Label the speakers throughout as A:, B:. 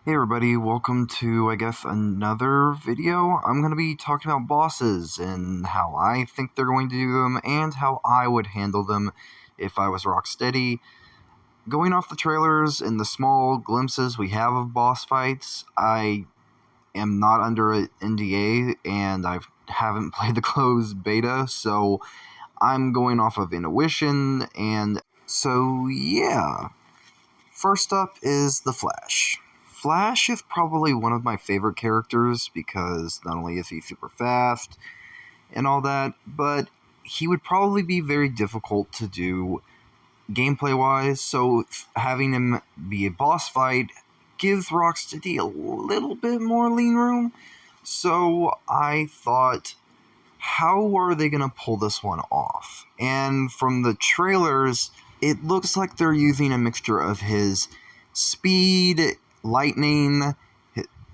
A: Hey everybody, welcome to, another video. I'm going to be talking about bosses and how I think they're going to do them and how I would handle them if I was Rocksteady. Going off the trailers and the small glimpses we have of boss fights, I am not under an NDA and I haven't played the closed beta, so I'm going off of intuition, and so yeah. First up is the Flash. Flash is probably one of my favorite characters because not only is he super fast and all that, but he would probably be very difficult to do gameplay-wise, so having him be a boss fight gives Rocksteady a little bit more lean room. So I thought, how are they going to pull this one off? And from the trailers, it looks like they're using a mixture of his speed, lightning,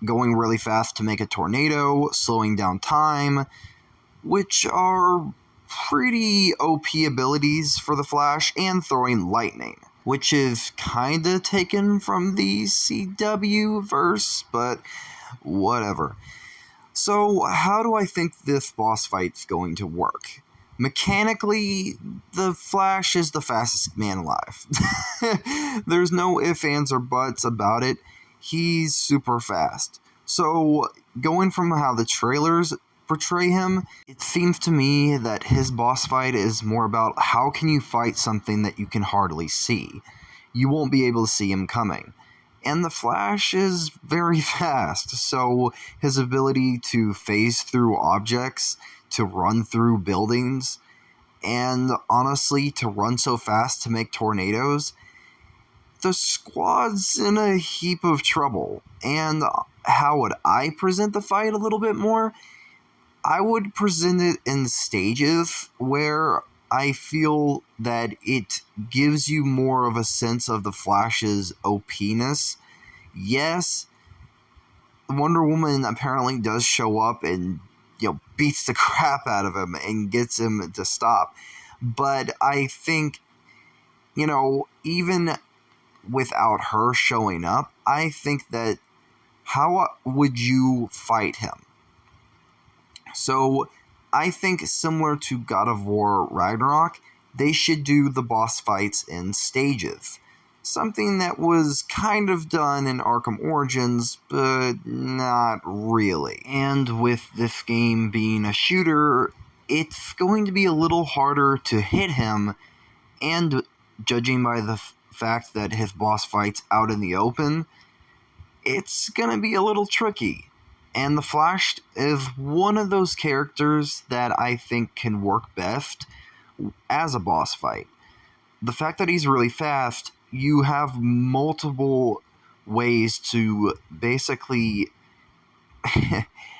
A: going really fast to make a tornado, slowing down time, which are pretty OP abilities for the Flash, and throwing lightning, which is kinda taken from the CW verse, but whatever. So, how do I think this boss fight's going to work? Mechanically, the Flash is the fastest man alive. There's no ifs, ands, or buts about it. He's super fast. So, going from how the trailers portray him, it seems to me that his boss fight is more about how can you fight something that you can hardly see. You won't be able to see him coming. And the Flash is very fast, so his ability to phase through objects, to run through buildings, and honestly to run so fast to make tornadoes, the squad's in a heap of trouble. And how would I present the fight a little bit more? I would present it in stages where I feel that it gives you more of a sense of the Flash's OP-ness. Yes, Wonder Woman apparently does show up and, beats the crap out of him and gets him to stop. But I think, even without her showing up, I think that how would you fight him? So, I think similar to God of War Ragnarok, they should do the boss fights in stages. Something that was kind of done in Arkham Origins, but not really. And with this game being a shooter, it's going to be a little harder to hit him, and judging by the fact that his boss fight's out in the open, it's going to be a little tricky. And the Flash is one of those characters that I think can work best as a boss fight. The fact that he's really fast, you have multiple ways to basically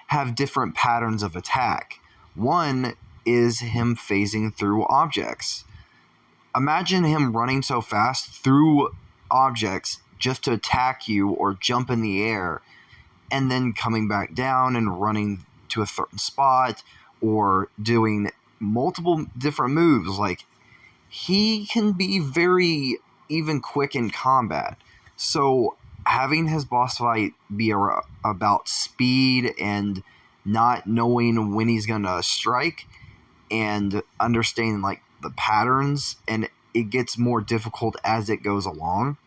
A: have different patterns of attack. One is him phasing through objects. Imagine him running so fast through objects just to attack you or jump in the air, and then coming back down and running to a certain spot, or doing multiple different moves. Like, he can be very even quick in combat. So having his boss fight be about speed and not knowing when he's going to strike and understanding the patterns, and it gets more difficult as it goes along.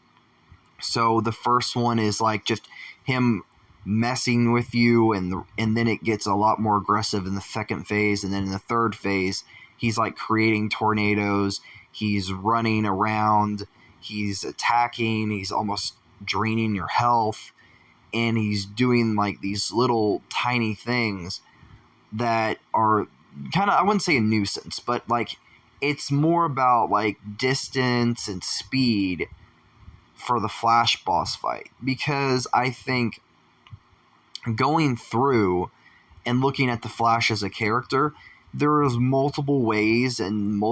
A: So the first one is just him messing with you, and then it gets a lot more aggressive in the second phase, and then in the third phase he's creating tornadoes, he's running around, he's attacking, he's almost draining your health, and he's doing these little tiny things that are kind of, I wouldn't say a nuisance, but it's more about distance and speed for the Flash boss fight, because I think going through and looking at the Flash as a character, there is multiple ways and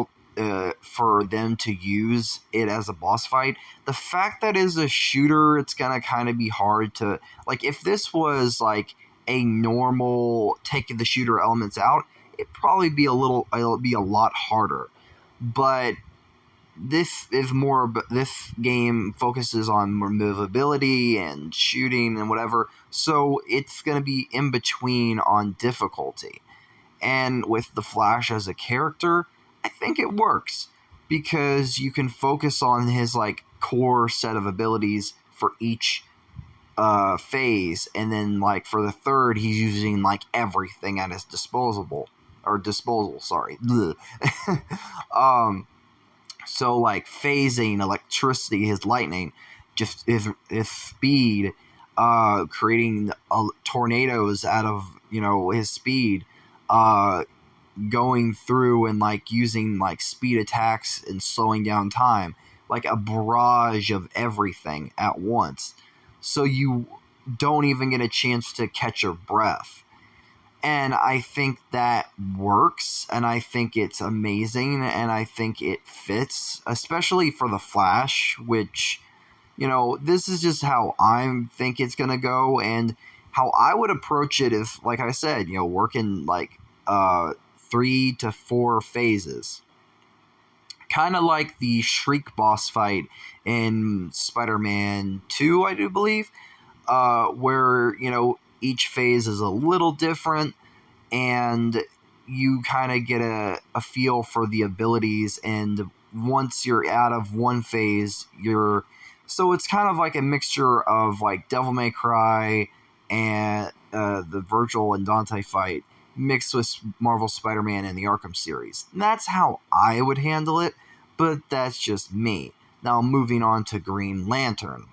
A: for them to use it as a boss fight. The fact that as a shooter, it's gonna kind of be hard to if this was a normal taking the shooter elements out, it'd probably be it'll be a lot harder. But this game focuses on movability and shooting and whatever, so it's going to be in between on difficulty. And with the Flash as a character, I think it works because you can focus on his like core set of abilities for each phase, and then like for the third, he's using like everything at his disposal. Sorry. So like phasing, electricity, his lightning, just his speed, creating tornadoes out of his speed, going through and like using like speed attacks and slowing down time, like a barrage of everything at once. So you don't even get a chance to catch your breath. And I think that works, and I think it's amazing, and I think it fits, especially for the Flash, which, this is just how I think it's going to go, and how I would approach it if, like I said, working like 3 to 4 phases. Kind of like the Shriek boss fight in Spider-Man 2, I do believe, where, each phase is a little different, and you kind of get a feel for the abilities, and once you're out of one phase, so it's kind of like a mixture of like Devil May Cry and the Virgil and Dante fight mixed with Marvel Spider-Man and the Arkham series. And that's how I would handle it, but that's just me. Now moving on to Green Lantern.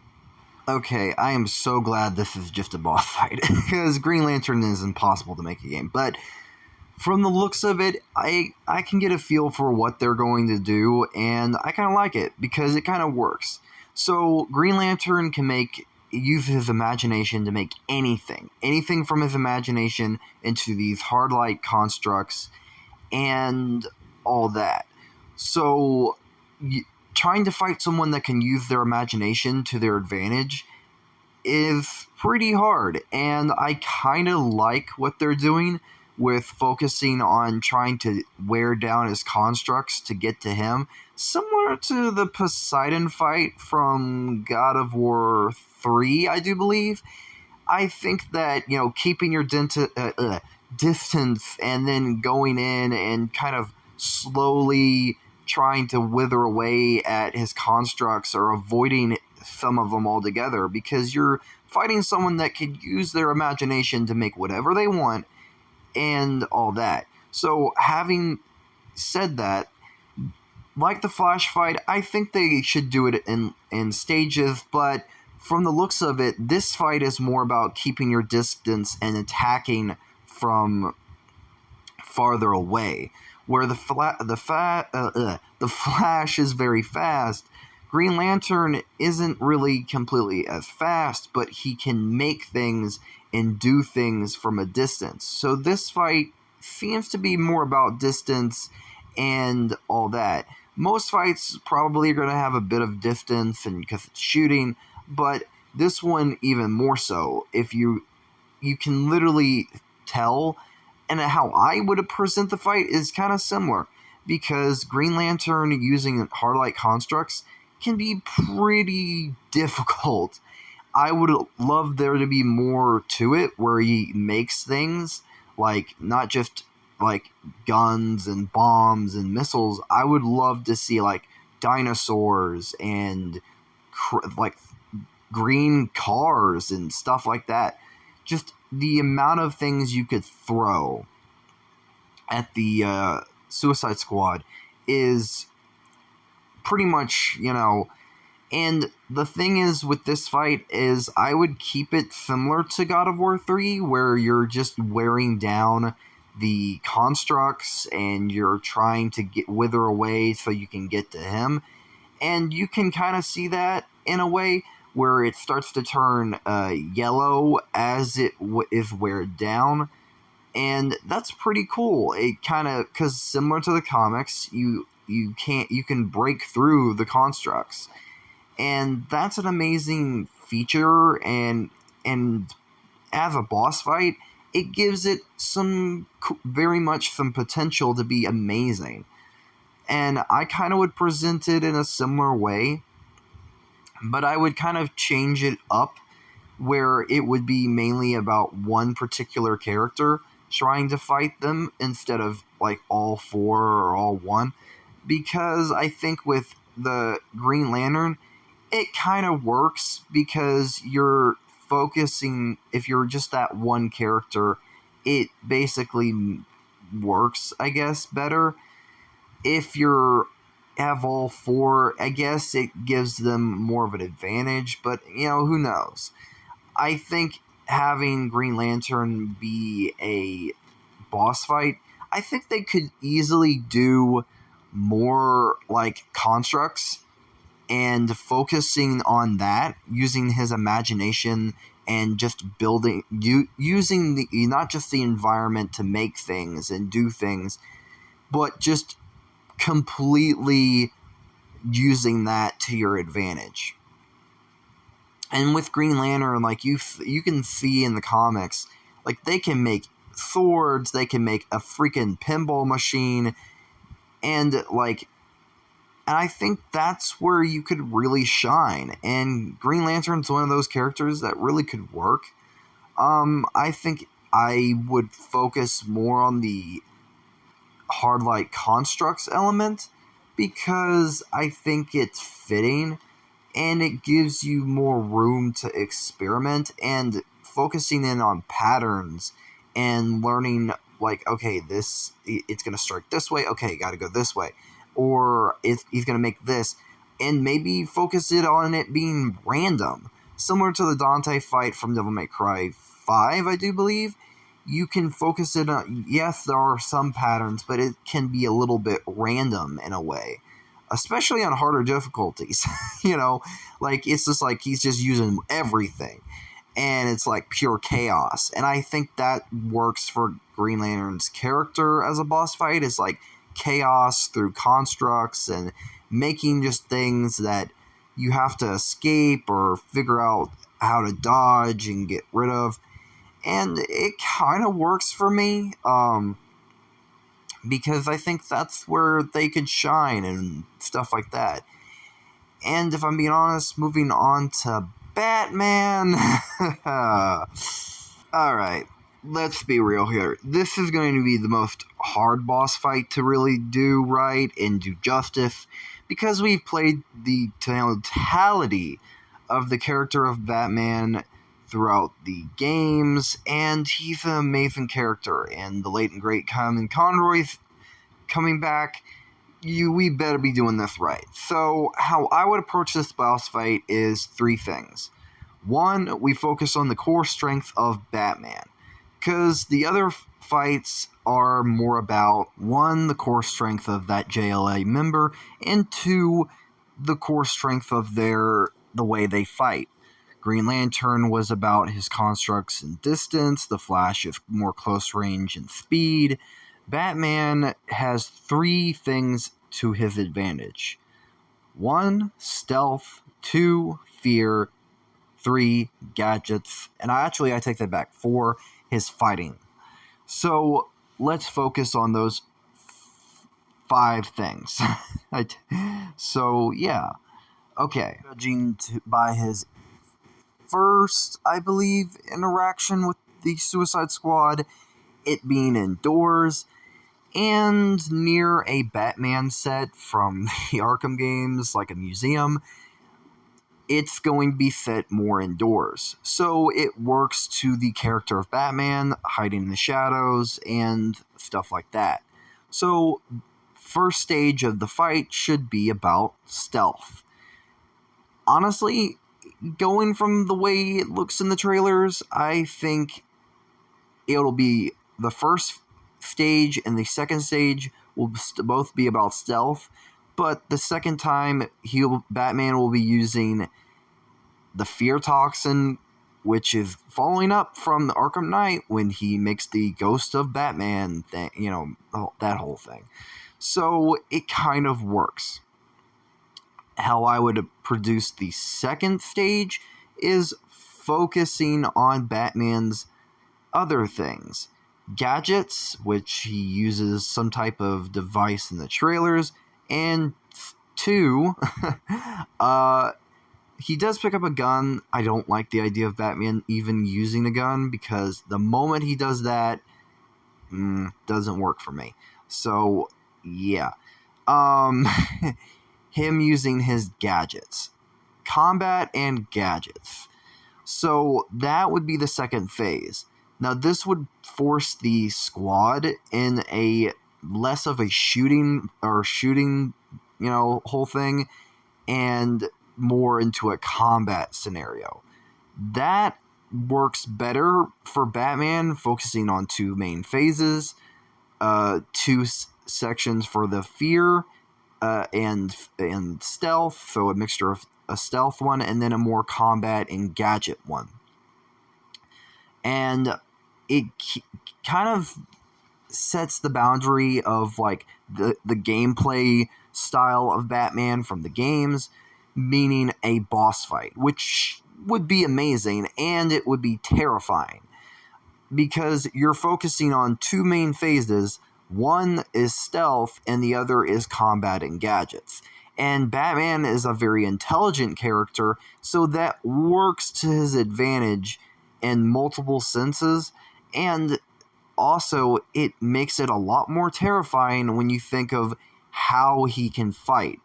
A: Okay, I am so glad this is just a boss fight, because Green Lantern is impossible to make a game, but from the looks of it, I can get a feel for what they're going to do, and I kind of like it, because it kind of works. So, Green Lantern can use his imagination to make anything from his imagination into these hard light constructs, and all that. So, trying to fight someone that can use their imagination to their advantage is pretty hard, and I kind of like what they're doing with focusing on trying to wear down his constructs to get to him, similar to the Poseidon fight from God of War 3, I do believe. I think that, keeping your distance and then going in and kind of slowly trying to wither away at his constructs or avoiding some of them altogether, because you're fighting someone that could use their imagination to make whatever they want and all that. So having said that, like the Flash fight, I think they should do it in stages, but from the looks of it, this fight is more about keeping your distance and attacking from farther away. Where the Flash is very fast, Green Lantern isn't really completely as fast, but he can make things and do things from a distance. So this fight seems to be more about distance and all that. Most fights probably are going to have a bit of distance and because it's shooting, but this one even more so. If you can literally tell. And how I would present the fight is kind of similar, because Green Lantern using hard light constructs can be pretty difficult. I would love there to be more to it, where he makes things, like not just like guns and bombs and missiles. I would love to see like dinosaurs and like green cars and stuff like that. Just the amount of things you could throw at the Suicide Squad is pretty much, and the thing is with this fight is I would keep it similar to God of War 3, where you're just wearing down the constructs and you're trying to wither away so you can get to him. And you can kind of see that in a way where it starts to turn yellow as it is weared down, and that's pretty cool. It kind of, because similar to the comics, you can break through the constructs, and that's an amazing feature. And as a boss fight, it gives it very much some potential to be amazing. And I kind of would present it in a similar way, but I would kind of change it up where it would be mainly about one particular character trying to fight them instead of like all four or all one. Because I think with the Green Lantern, it kind of works because you're focusing, if you're just that one character, it basically works, I guess, better. If you're have all four, I guess it gives them more of an advantage, but who knows? I think having Green Lantern be a boss fight, I think they could easily do more like constructs and focusing on that, using his imagination and just building, using the not just the environment to make things and do things, but just completely using that to your advantage. And with Green Lantern, like you can see in the comics, like they can make swords, they can make a freaking pinball machine, and I think that's where you could really shine. And Green Lantern's one of those characters that really could work. I think I would focus more on the hard light constructs element because I think it's fitting and it gives you more room to experiment and focusing in on patterns and learning like, okay, this, it's going to strike this way, okay, got to go this way, or if he's going to make this, and maybe focus it on it being random, similar to the Dante fight from Devil May Cry 5, I do believe. You can focus it on, yes, there are some patterns, but it can be a little bit random in a way, especially on harder difficulties. Like it's just like he's just using everything and it's like pure chaos. And I think that works for Green Lantern's character as a boss fight, is like chaos through constructs and making just things that you have to escape or figure out how to dodge and get rid of. And it kind of works for me, because I think that's where they could shine and stuff like that. And if I'm being honest, moving on to Batman. Alright, let's be real here. This is going to be the most hard boss fight to really do right and do justice, because we've played the totality of the character of Batman throughout the games, and he's an amazing character, and the late and great Kevin Conroy's coming back. We better be doing this right. So how I would approach this boss fight is three things. One, we focus on the core strength of Batman, because the other fights are more about, one, the core strength of that JLA member, and two, the core strength of the way they fight. Green Lantern was about his constructs and distance, the Flash is more close range and speed. Batman has three things to his advantage. 1, stealth. 2, fear. 3, gadgets. And I take that back. 4, his fighting. So let's focus on those 5 things. So yeah. Okay. Judging by his first, I believe, interaction with the Suicide Squad, it being indoors and near a Batman set from the Arkham games, like a museum, it's going to be set more indoors. So it works to the character of Batman, hiding in the shadows and stuff like that. So first stage of the fight should be about stealth. Honestly, going from the way it looks in the trailers, I think it'll be the first stage and the second stage will both be about stealth, but the second time Batman will be using the fear toxin, which is following up from the Arkham Knight when he makes the Ghost of Batman thing, that whole thing. So it kind of works. How I would produce the second stage is focusing on Batman's other things. Gadgets, which he uses some type of device in the trailers, And 2, he does pick up a gun. I don't like the idea of Batman even using a gun, because the moment he does that, doesn't work for me. So, yeah. Him using his gadgets. Combat and gadgets. So that would be the second phase. Now this would force the squad in a less of a shooting, whole thing, and more into a combat scenario. That works better for Batman, focusing on 2 main phases, 2 sections for the fear and stealth, so a mixture of a stealth one and then a more combat and gadget one. And it kind of sets the boundary of like the gameplay style of Batman from the games, meaning a boss fight, which would be amazing, and it would be terrifying because you're focusing on 2 main phases. One is stealth and the other is combat and gadgets. And Batman is a very intelligent character, so that works to his advantage in multiple senses. And also, it makes it a lot more terrifying when you think of how he can fight.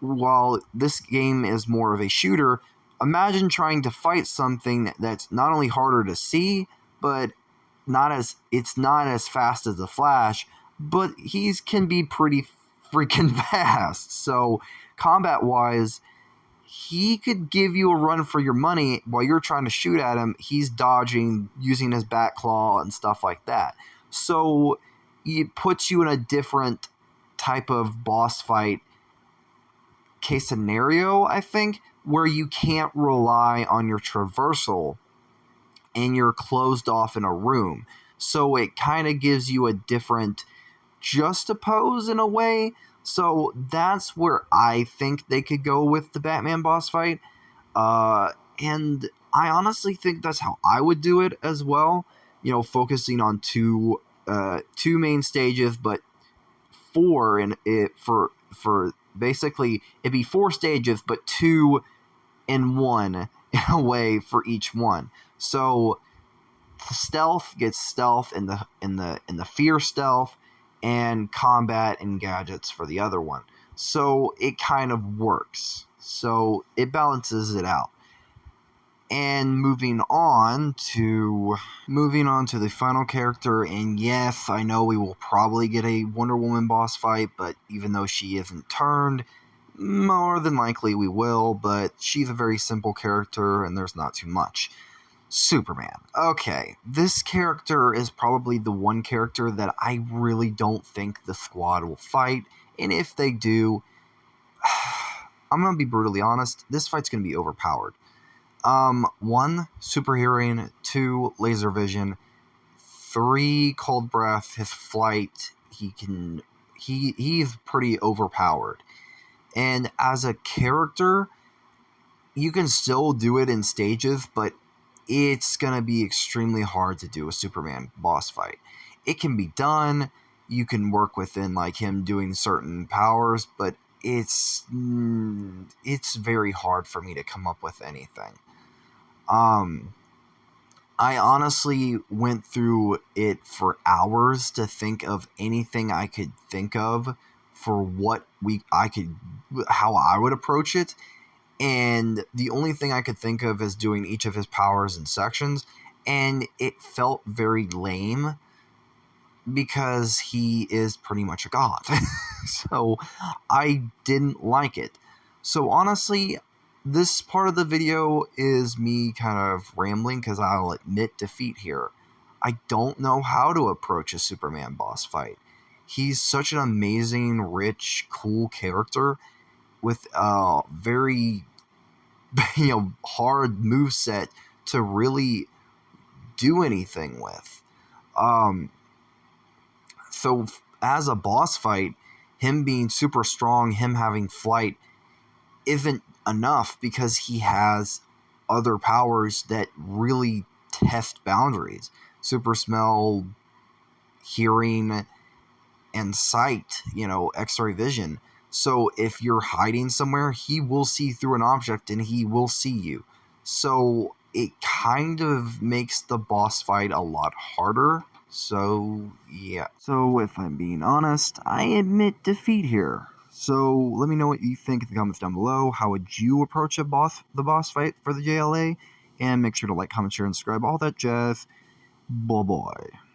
A: While this game is more of a shooter, imagine trying to fight something that's not only harder to see, but it's not as fast as the Flash, but he can be pretty freaking fast. So combat wise, he could give you a run for your money while you're trying to shoot at him. He's dodging, using his bat claw and stuff like that. So it puts you in a different type of boss fight case scenario, I think, where you can't rely on your traversal and you're closed off in a room. So it kind of gives you a different juxtapose in a way. So that's where I think they could go with the Batman boss fight. And I honestly think that's how I would do it as well. Focusing on two main stages, but 4 in it for basically it'd be 4 stages, but 2 in 1 in a way for each one. So stealth gets stealth in the fear stealth, and combat and gadgets for the other one. So it kind of works. So it balances it out. And moving on to the final character, and yes, I know we will probably get a Wonder Woman boss fight, but even though she isn't turned, more than likely we will, but she's a very simple character and there's not too much. Superman. Okay, this character is probably the one character that I really don't think the squad will fight, and if they do, I'm going to be brutally honest, this fight's going to be overpowered. 1, super hearing, 2, laser vision, 3, cold breath, his flight, he's pretty overpowered. And as a character, you can still do it in stages, but it's going to be extremely hard to do a Superman boss fight. It can be done. You can work within like him doing certain powers, but it's very hard for me to come up with anything. I honestly went through it for hours to think of anything I could think of for how I would approach it. And the only thing I could think of is doing each of his powers in sections, and it felt very lame because he is pretty much a god. So I didn't like it. So honestly, this part of the video is me kind of rambling because I'll admit defeat here. I don't know how to approach a Superman boss fight. He's such an amazing, rich, cool character with a very hard moveset to really do anything with. So as a boss fight, him being super strong, him having flight isn't enough because he has other powers that really test boundaries. Super smell, hearing, and sight, X-ray vision. So if you're hiding somewhere, he will see through an object and he will see you. So it kind of makes the boss fight a lot harder. So yeah. So if I'm being honest, I admit defeat here. So let me know what you think in the comments down below. How would you approach the boss fight for the JLA? And make sure to like, comment, share, and subscribe, all that jazz. Bye bye.